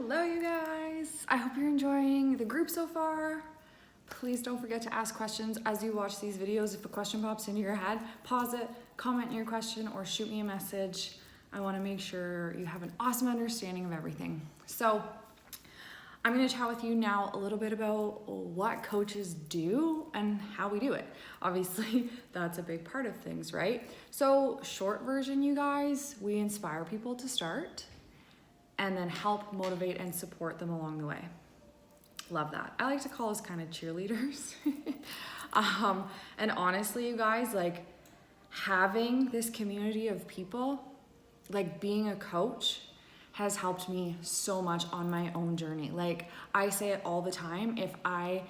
Hello, you guys. I hope you're enjoying the group so far. Please don't forget to ask questions as you watch these videos. If a question pops into your head, pause it, comment your question, or shoot me a message. I want to make sure you have an awesome understanding of everything. So I'm going to chat with you now a little bit about what coaches do and how we do it. Obviously, that's a big part of things, right? So short version, you guys, we inspire people to start and then help motivate and support them along the way. Love that. I like to call us kind of cheerleaders. And honestly, you guys, like having this community of people, like being a coach, has helped me so much on my own journey. Like I say it all the time, if I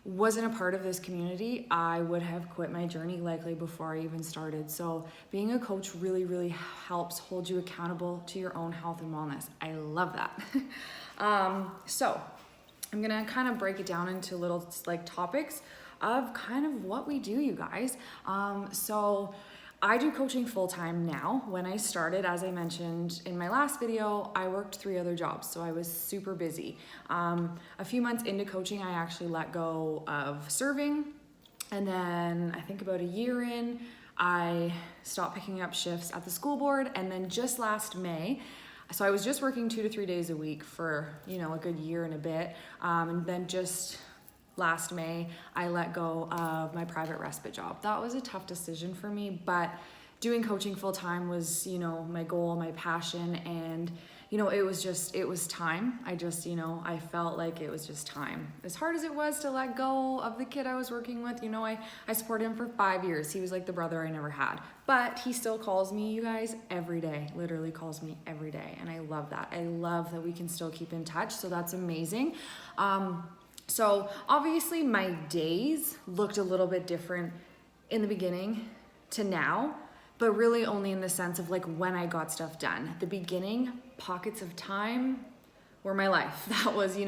wasn't a part of this community, I would have quit my journey likely before I even started. So being a coach really, really helps hold you accountable to your own health and wellness. I love that. So I'm gonna kind of break it down into little like topics of kind of what we do, you guys. So I do coaching full-time now. When I started, as I mentioned in my last video, I worked 3 other jobs, so I was super busy. A few months into coaching, I actually let go of serving. And then I think about a year in, I stopped picking up shifts at the school board. And then just last May, so I was just working 2 to 3 days a week for, a good year and a bit. And then just last May, I let go of my private respite job. That was a tough decision for me, but doing coaching full time was, my goal, my passion, and, it was time. I felt like it was just time. As hard as it was to let go of the kid I was working with, I supported him for 5 years. He was like the brother I never had, but he still calls me, you guys, every day, literally calls me every day. And I love that. I love that we can still keep in touch. So that's amazing. So obviously my days looked a little bit different in the beginning to now, but really only in the sense of like when I got stuff done. At the beginning, pockets of time were my life. That was,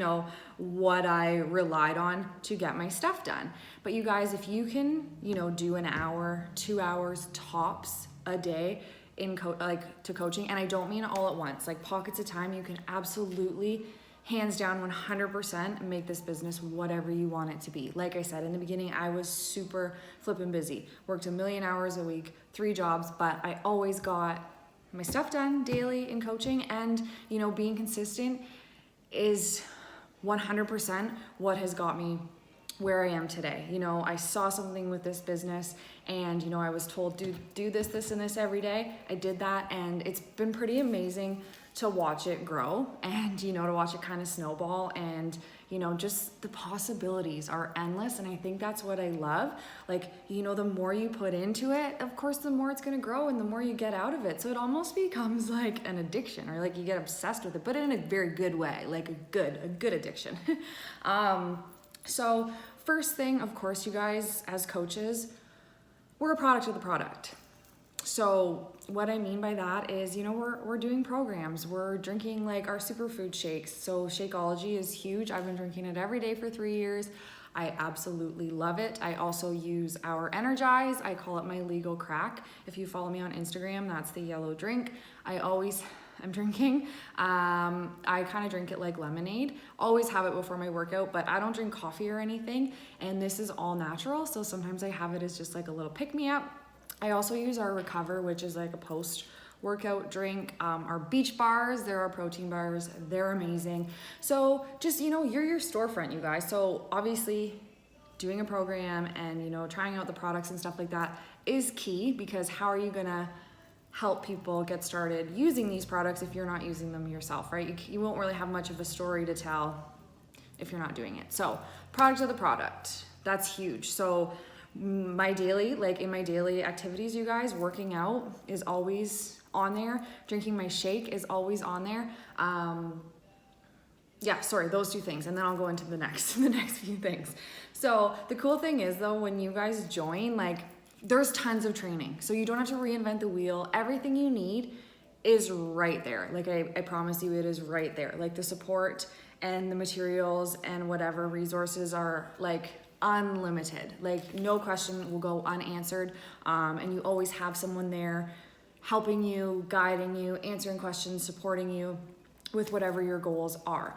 what I relied on to get my stuff done. But you guys, if you can, do an hour, 2 hours tops a day in to coaching, and I don't mean all at once, like pockets of time, you can absolutely hands down 100% make this business whatever you want it to be. Like I said, in the beginning, I was super flippin' busy. Worked 1 million hours a week, 3 jobs, but I always got my stuff done daily in coaching, and being consistent is 100% what has got me where I am today. I saw something with this business and, I was told, do this, this, and this every day. I did that, and it's been pretty amazing to watch it grow and, to watch it kind of snowball, and, just the possibilities are endless. And I think that's what I love. Like, the more you put into it, of course, the more it's going to grow and the more you get out of it. So it almost becomes like an addiction, or like you get obsessed with it, but in a very good way, like a good addiction. So first thing, of course, you guys, as coaches, we're a product of the product. So what I mean by that is, we're doing programs, we're drinking like our superfood shakes. So Shakeology is huge. I've been drinking it every day for 3 years. I absolutely love it. I also use our Energize. I call it my legal crack. If you follow me on Instagram, that's the yellow drink I'm drinking. I kind of drink it like lemonade. Always have it before my workout, but I don't drink coffee or anything. And this is all natural. So sometimes I have it as just like a little pick-me-up. I also use our Recover, which is like a post-workout drink. Our beach bars, they're our protein bars. They're amazing. So just, you're your storefront, you guys. So obviously doing a program and, trying out the products and stuff like that is key, because how are you gonna help people get started using these products if you're not using them yourself, right? You won't really have much of a story to tell if you're not doing it. So product of the product, that's huge. So in my daily activities, you guys, working out is always on there. Drinking my shake is always on there. Those 2 things, and then I'll go into the next few things. So the cool thing is though, when you guys join, like there's tons of training. So you don't have to reinvent the wheel. Everything you need is right there. Like I promise you, it is right there. Like the support and the materials and whatever resources are like unlimited. Like no question will go unanswered. And you always have someone there helping you, guiding you, answering questions, supporting you. with whatever your goals are.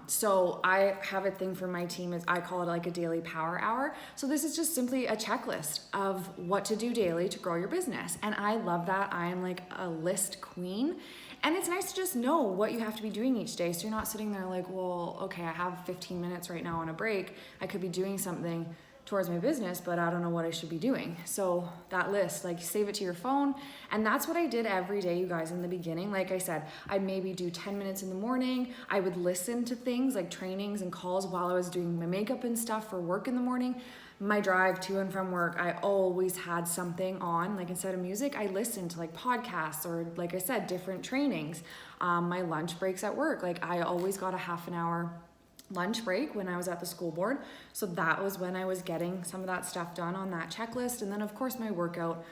So I have a thing for my team is I call it like a daily power hour. So this is just simply a checklist of what to do daily to grow your business. And I love that. I am like a list queen. And it's nice to just know what you have to be doing each day. So you're not sitting there like, well, okay, I have 15 minutes right now on a break. I could be doing something towards my business, but I don't know what I should be doing. So that list, like save it to your phone. And that's what I did every day, you guys, in the beginning. Like I said, I'd maybe do 10 minutes in the morning. I would listen to things like trainings and calls while I was doing my makeup and stuff for work in the morning. My drive to and from work, I always had something on. Like instead of music, I listened to like podcasts or like I said, different trainings. My lunch breaks at work, like I always got a half an hour lunch break when I was at the school board. So that was when I was getting some of that stuff done on that checklist. And then of course my workout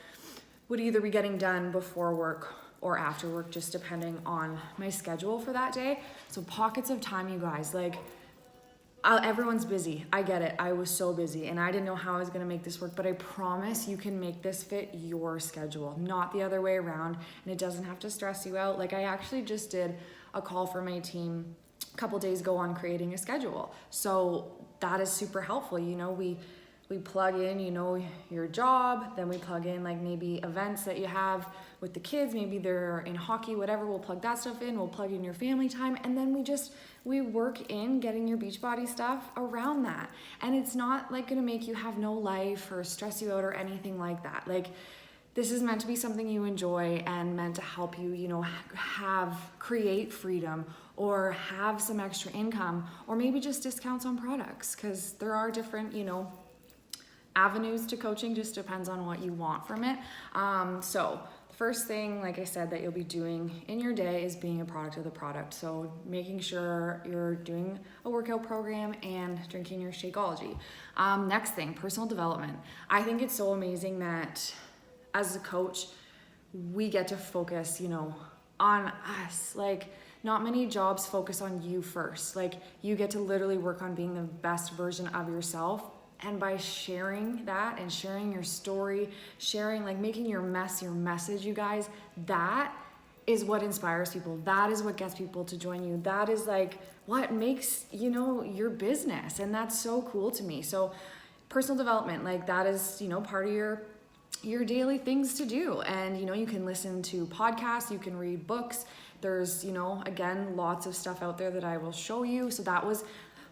would either be getting done before work or after work, just depending on my schedule for that day. So pockets of time, you guys, like everyone's busy. I get it. I was so busy and I didn't know how I was going to make this work, but I promise you can make this fit your schedule, not the other way around. And it doesn't have to stress you out. Like I actually just did a call for my team couple days ago on creating a schedule. So that is super helpful. You know, we plug in, you know, your job, then we plug in like maybe events that you have with the kids, maybe they're in hockey, whatever, we'll plug that stuff in, we'll plug in your family time, and then we work in getting your Beachbody stuff around that. And it's not like gonna make you have no life or stress you out or anything like that. Like this is meant to be something you enjoy and meant to help you, you know, create freedom or have some extra income or maybe just discounts on products, because there are different, you know, avenues to coaching, just depends on what you want from it. So first thing, like I said, that you'll be doing in your day is being a product of the product. So making sure you're doing a workout program and drinking your Shakeology. Next thing, personal development. I think it's so amazing that as a coach, we get to focus, you know, on us. Like not many jobs focus on you first. Like you get to literally work on being the best version of yourself. And by sharing that and sharing your story, sharing, like making your mess your message, you guys, that is what inspires people. That is what gets people to join you. That is like what makes, you know, your business. And that's so cool to me. So personal development, like that is, you know, part of your daily things to do. And, you know, you can listen to podcasts, you can read books. There's, you know, again, lots of stuff out there that I will show you. So that was,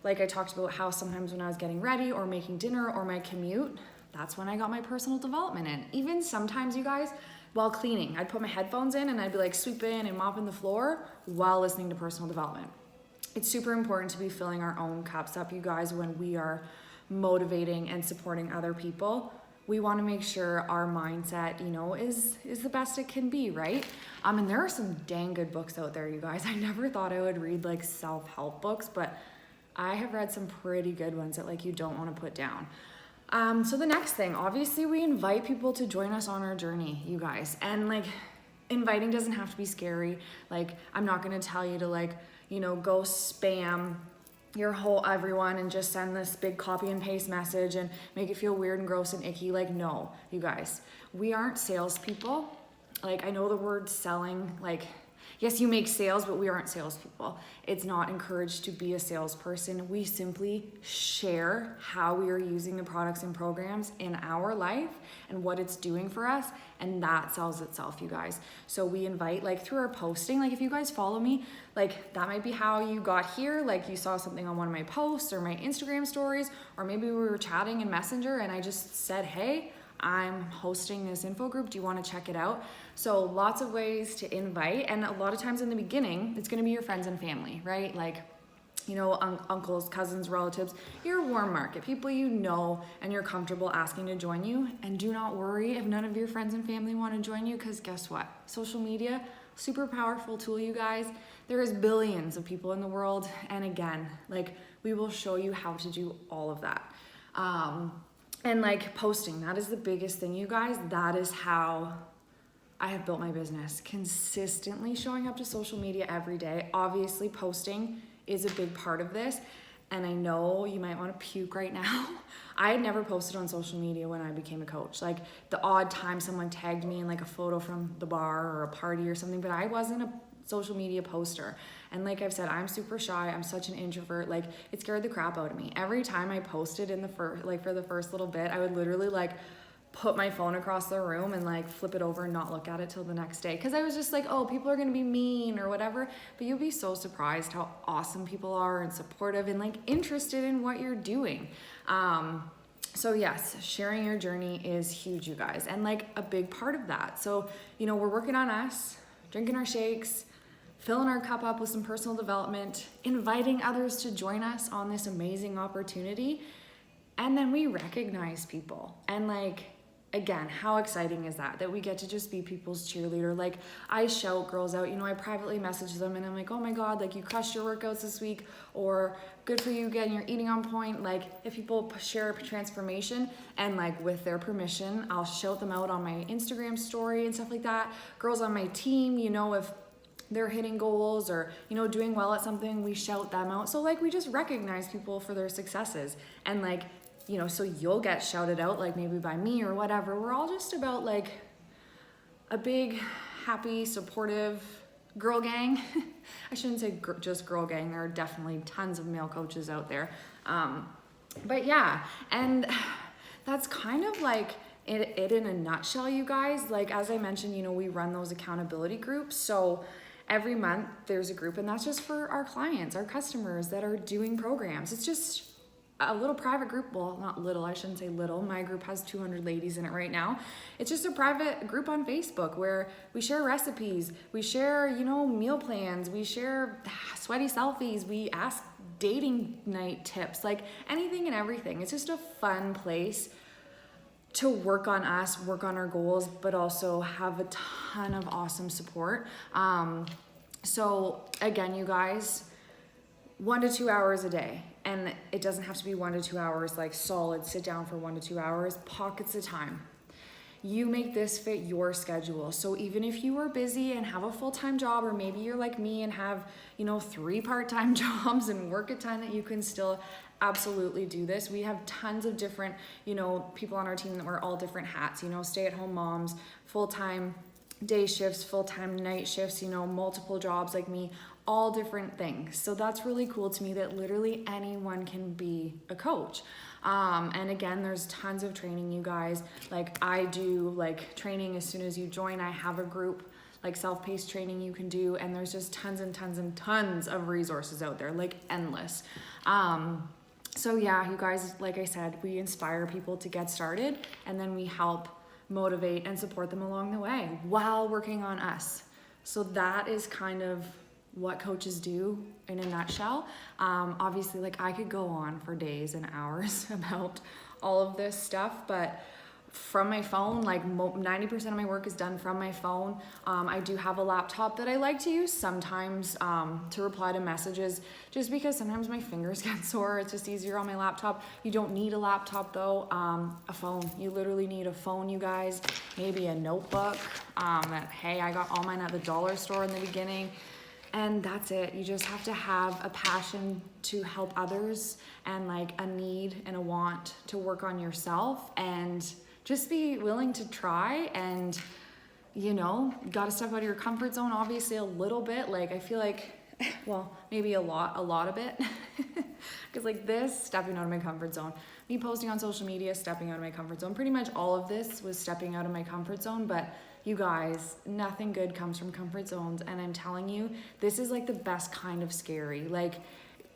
like I talked about how sometimes when I was getting ready or making dinner or my commute, that's when I got my personal development in. Even sometimes, you guys, while cleaning, I'd put my headphones in and I'd be like sweeping and mopping the floor while listening to personal development. It's super important to be filling our own cups up, you guys, when we are motivating and supporting other people. We want to make sure our mindset, you know, is the best it can be, right? And there are some dang good books out there, you guys. I never thought I would read like self-help books, but I have read some pretty good ones that like you don't want to put down. So the next thing, obviously we invite people to join us on our journey, you guys. And like inviting doesn't have to be scary. Like I'm not going to tell you to like, you know, go spam your whole everyone and just send this big copy and paste message and make it feel weird and gross and icky. Like, no, you guys, we aren't salespeople. Like I know the word selling, like, yes, you make sales, but we aren't salespeople. It's not encouraged to be a salesperson. We simply share how we are using the products and programs in our life and what it's doing for us, and that sells itself, you guys. So we invite, like through our posting, like if you guys follow me, like that might be how you got here. Like you saw something on one of my posts or my Instagram stories, or maybe we were chatting in Messenger and I just said, hey, I'm hosting this info group. Do you want to check it out? So lots of ways to invite. And a lot of times in the beginning, it's going to be your friends and family, right? Like, you know, uncles, cousins, relatives, your warm market, people you know and you're comfortable asking to join you. And do not worry if none of your friends and family want to join you, because guess what? Social media, super powerful tool, you guys. There is billions of people in the world. And again, like we will show you how to do all of that. And like posting, that is the biggest thing, you guys. That is how I have built my business. Consistently showing up to social media every day. Obviously, posting is a big part of this. And I know you might want to puke right now. I had never posted on social media when I became a coach. Like the odd time someone tagged me in like a photo from the bar or a party or something, but I wasn't a social media poster. And like I've said, I'm super shy. I'm such an introvert. Like, it scared the crap out of me. Every time I posted in the first, like for the first little bit, I would literally like put my phone across the room and like flip it over and not look at it till the next day. Cause I was just like, oh, people are gonna be mean or whatever. But you'll be so surprised how awesome people are and supportive and like interested in what you're doing. So yes, sharing your journey is huge, you guys, and like a big part of that. So, you know, we're working on us, drinking our shakes, filling our cup up with some personal development, inviting others to join us on this amazing opportunity. And then we recognize people. And like, again, how exciting is that we get to just be people's cheerleader? Like, I shout girls out, you know, I privately message them and I'm like, oh my God, like you crushed your workouts this week, or good for you getting your eating on point. Like, if people share a transformation and like with their permission, I'll shout them out on my Instagram story and stuff like that. Girls on my team, you know, if they're hitting goals or, you know, doing well at something, we shout them out. So like, we just recognize people for their successes. And like, you know, so you'll get shouted out, like maybe by me or whatever. We're all just about like a big, happy, supportive girl gang. I shouldn't say just girl gang. There are definitely tons of male coaches out there. But yeah, and that's kind of like it in a nutshell, you guys. Like, as I mentioned, you know, we run those accountability groups. So every month there's a group, and that's just for our clients, our customers that are doing programs. It's just a little private group. Well, not little, I shouldn't say little. My group has 200 ladies in it right now. It's just a private group on Facebook where we share recipes, we share, you know, meal plans, we share sweaty selfies, we ask dating night tips, like anything and everything. It's just a fun place to work on us, work on our goals, but also have a ton of awesome support. So again, you guys, 1 to 2 hours a day. And it doesn't have to be 1 to 2 hours, like solid, sit down for 1 to 2 hours, pockets of time. You make this fit your schedule. So even if you are busy and have a full-time job, or maybe you're like me and have, you know, 3 part-time jobs and work a ton, that you can still absolutely do this. We have tons of different, you know, people on our team that wear all different hats, you know, stay-at-home moms, full-time day shifts, full-time night shifts, you know, multiple jobs like me, all different things. So that's really cool to me that literally anyone can be a coach. And again, there's tons of training, you guys. Like, I do like training as soon as you join. I have a group, like self-paced training you can do, and there's just tons and tons and tons of resources out there, like endless. So yeah, you guys, like I said, we inspire people to get started, and then we help motivate and support them along the way while working on us. So that is kind of what coaches do in a nutshell. Obviously, like, I could go on for days and hours about all of this stuff, but from my phone, like 90% of my work is done from my phone. I do have a laptop that I like to use sometimes to reply to messages, just because sometimes my fingers get sore. It's just easier on my laptop. You don't need a laptop though. A phone. You literally need a phone, you guys. Maybe a notebook. Hey, I got all mine at the dollar store in the beginning. And that's it. You just have to have a passion to help others, and like a need and a want to work on yourself, and just be willing to try. And, you know, got to step out of your comfort zone, obviously a little bit. Like, I feel like, well, maybe a lot of it. Because like this, stepping out of my comfort zone. Me posting on social media, stepping out of my comfort zone. Pretty much all of this was stepping out of my comfort zone. But you guys, nothing good comes from comfort zones. And I'm telling you, this is like the best kind of scary. Like,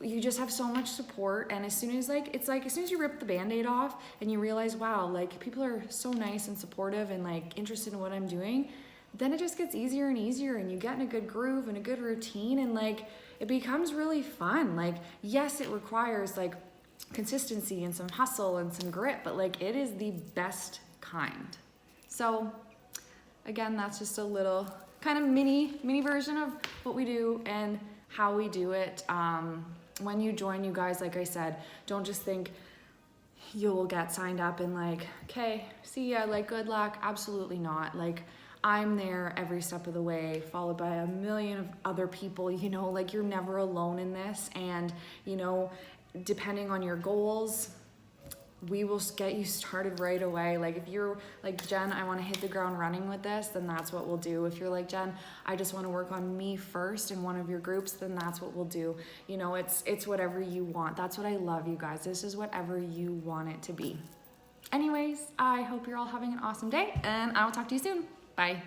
you just have so much support, and as soon as as soon as you rip the Band-Aid off and you realize, wow, like people are so nice and supportive and like interested in what I'm doing, then it just gets easier and easier, and you get in a good groove and a good routine, and like it becomes really fun. Like, yes, it requires like consistency and some hustle and some grit, but like it is the best kind. So again, that's just a little kind of mini version of what we do and how we do it. When you join, you guys, like I said, don't just think you'll get signed up and like, okay, see ya, like good luck. Absolutely not. Like, I'm there every step of the way, followed by a million of other people, you know, like you're never alone in this. And, you know, depending on your goals, we will get you started right away. Like if you're like, Jen, I want to hit the ground running with this, then that's what we'll do. If you're like, Jen, I just want to work on me first in one of your groups, then that's what we'll do. You know, it's whatever you want. That's what I love, you guys. This is whatever you want it to be. Anyways, I hope you're all having an awesome day, and I will talk to you soon. Bye.